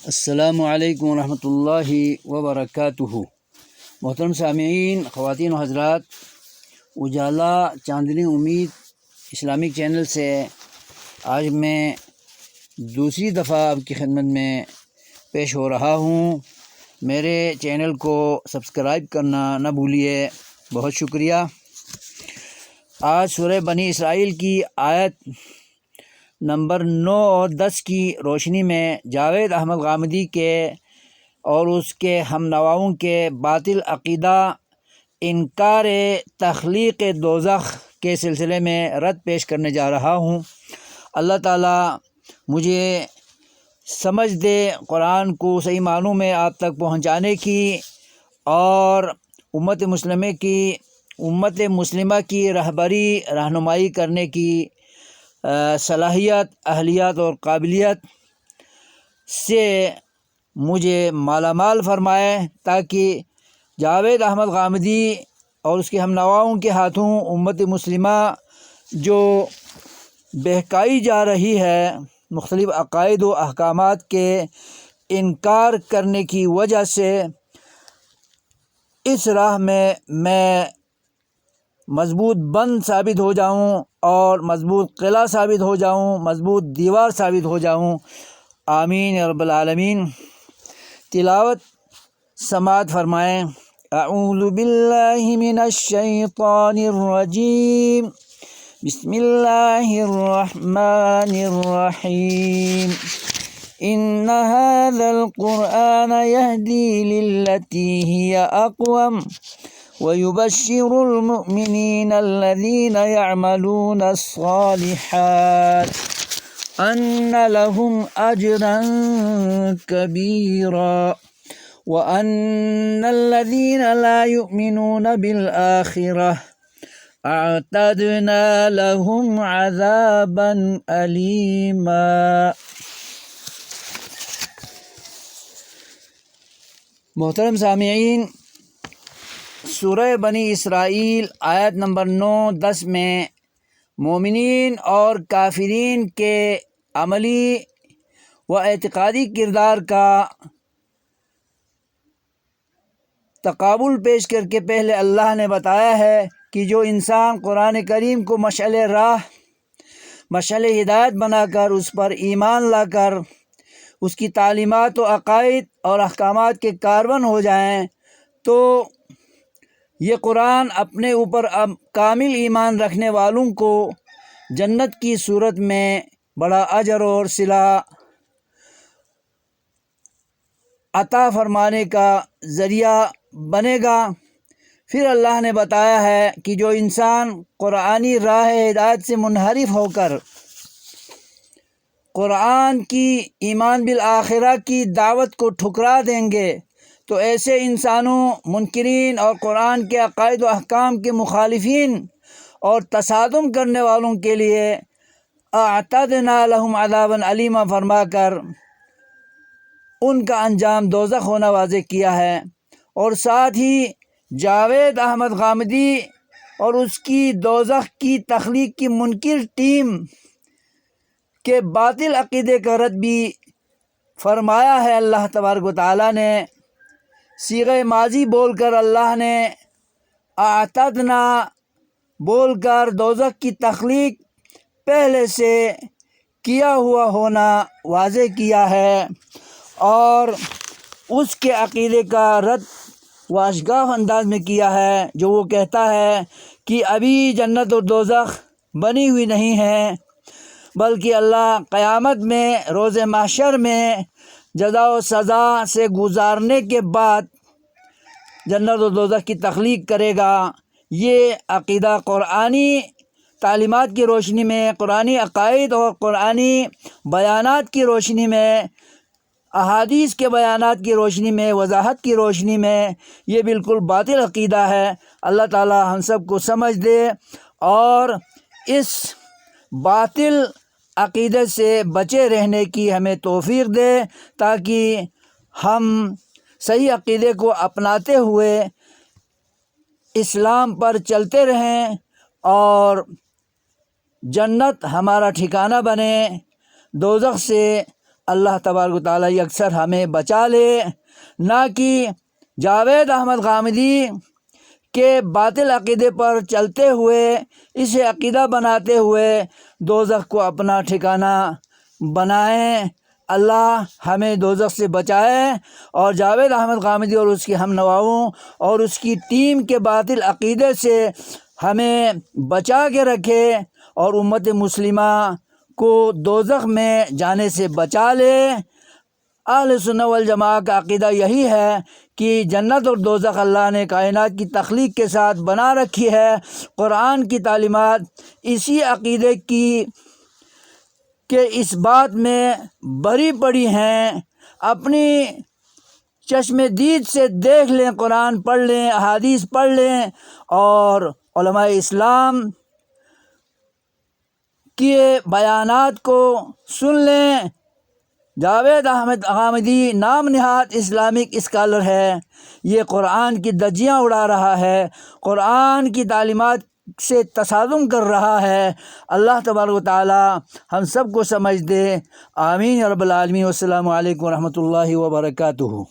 السلام علیکم ورحمۃ اللہ وبرکاتہ۔ محترم سامعین، خواتین و حضرات، اجالا چاندنی امید اسلامک چینل سے آج میں دوسری دفعہ آپ کی خدمت میں پیش ہو رہا ہوں۔ میرے چینل کو سبسکرائب کرنا نہ بھولیے، بہت شکریہ۔ آج سورہ بنی اسرائیل کی آیت نمبر 9 اور 10 کی روشنی میں جاوید احمد غامدی کے اور اس کے ہم نواؤں کے باطل عقیدہ انکار تخلیق دوزخ کے سلسلے میں رد پیش کرنے جا رہا ہوں۔ اللہ تعالیٰ مجھے سمجھ دے قرآن کو صحیح معنوں میں آپ تک پہنچانے کی اور امت مسلمہ کی رہنمائی کرنے کی صلاحیت، اہلیت اور قابلیت سے مجھے مالا مال فرمائے، تاکہ جاوید احمد غامدی اور اس کے ہم نواؤں کے ہاتھوں امت مسلمہ جو بہکائی جا رہی ہے مختلف عقائد و احکامات کے انکار کرنے کی وجہ سے، اس راہ میں مضبوط بند ثابت ہو جاؤں اور مضبوط قلعہ ثابت ہو جاؤں، مضبوط دیوار ثابت ہو جاؤں۔ آمین یا رب العالمین۔ تلاوت سماعت فرمائیں۔ اعوذ باللہ من الشیطان الرجیم، بسم اللہ الرحمن الرحیم۔ ان هذا القرآن يهدي للتي هي اقوم ويبشر المؤمنين الذين يعملون الصالحات ان لهم اجرا كبيرا وان الذين لا يؤمنون بالآخرة اعتدنا لهم عذابا أليما۔ محترم سامعین، سورہ بنی اسرائیل آیت نمبر 9-10 میں مومنین اور کافرین کے عملی و اعتقادی کردار کا تقابل پیش کر کے پہلے اللہ نے بتایا ہے کہ جو انسان قرآن کریم کو مشعل راہ، مشعل ہدایت بنا کر اس پر ایمان لا کر اس کی تعلیمات و عقائد اور احکامات کے کاربن ہو جائیں، تو یہ قرآن اپنے اوپر کامل ایمان رکھنے والوں کو جنت کی صورت میں بڑا اجر اور صلہ عطا فرمانے کا ذریعہ بنے گا۔ پھر اللہ نے بتایا ہے کہ جو انسان قرآنی راہ ہدایت سے منحرف ہو کر قرآن کی ایمان بالآخرہ کی دعوت کو ٹھکرا دیں گے، تو ایسے انسانوں، منکرین اور قرآن کے عقائد و احکام کے مخالفین اور تصادم کرنے والوں کے لیے اعتدنا لهم عذابا علیما فرما کر ان کا انجام دوزخ ہونا واضح کیا ہے۔ اور ساتھ ہی جاوید احمد غامدی اور اس کی دوزخ کی تخلیق کی منکر ٹیم کے باطل عقیدے کا رد بھی فرمایا ہے۔ اللہ تبارک و تعالیٰ نے صیغہ ماضی بول کر، اللہ نے اعتدنا بول کر دوزخ کی تخلیق پہلے سے کیا ہوا ہونا واضح کیا ہے، اور اس کے عقیدے کا رد واشگاف انداز میں کیا ہے، جو وہ کہتا ہے کہ ابھی جنت اور دوزخ بنی ہوئی نہیں ہیں، بلکہ اللہ قیامت میں، روز محشر میں جزا و سزا سے گزارنے کے بعد جنت و دوزخ کی تخلیق کرے گا۔ یہ عقیدہ قرآنی تعلیمات کی روشنی میں، قرآنی عقائد اور قرآنی بیانات کی روشنی میں، احادیث کے بیانات کی روشنی میں، وضاحت کی روشنی میں یہ بالکل باطل عقیدہ ہے۔ اللہ تعالی ہم سب کو سمجھ دے اور اس باطل عقیدے سے بچے رہنے کی ہمیں توفیق دے، تاکہ ہم صحیح عقیدے کو اپناتے ہوئے اسلام پر چلتے رہیں اور جنت ہمارا ٹھکانہ بنے، دوزخ سے اللہ تبارک و تعالیٰ یکسر ہمیں بچا لے، نہ کہ جاوید احمد غامدی کے باطل عقیدے پر چلتے ہوئے، اسے عقیدہ بناتے ہوئے دوزخ کو اپنا ٹھکانہ بنائیں۔ اللہ ہمیں دوزخ سے بچائے اور جاوید احمد غامدی اور اس کے ہم نواؤں اور اس کی ٹیم کے باطل عقیدے سے ہمیں بچا کے رکھے اور امت مسلمہ کو دوزخ میں جانے سے بچا لے۔ اہل سنت والجماعہ کا عقیدہ یہی ہے کہ جنت اور دوزخ اللہ نے کائنات کی تخلیق کے ساتھ بنا رکھی ہے۔ قرآن کی تعلیمات اسی عقیدے کی کہ اس بات میں بری پڑی ہیں۔ اپنی چشم دید سے دیکھ لیں، قرآن پڑھ لیں، احادیث پڑھ لیں اور علماء اسلام کے بیانات کو سن لیں۔ جاوید احمد غامدی نام نہاد اسلامک اسکالر ہے، یہ قرآن کی دھجیاں اڑا رہا ہے، قرآن کی تعلیمات سے تصادم کر رہا ہے۔ اللہ تبارک و تعالی ہم سب کو سمجھ دے، آمین یا رب العالمین۔ والسلام علیکم ورحمۃ اللہ وبرکاتہ۔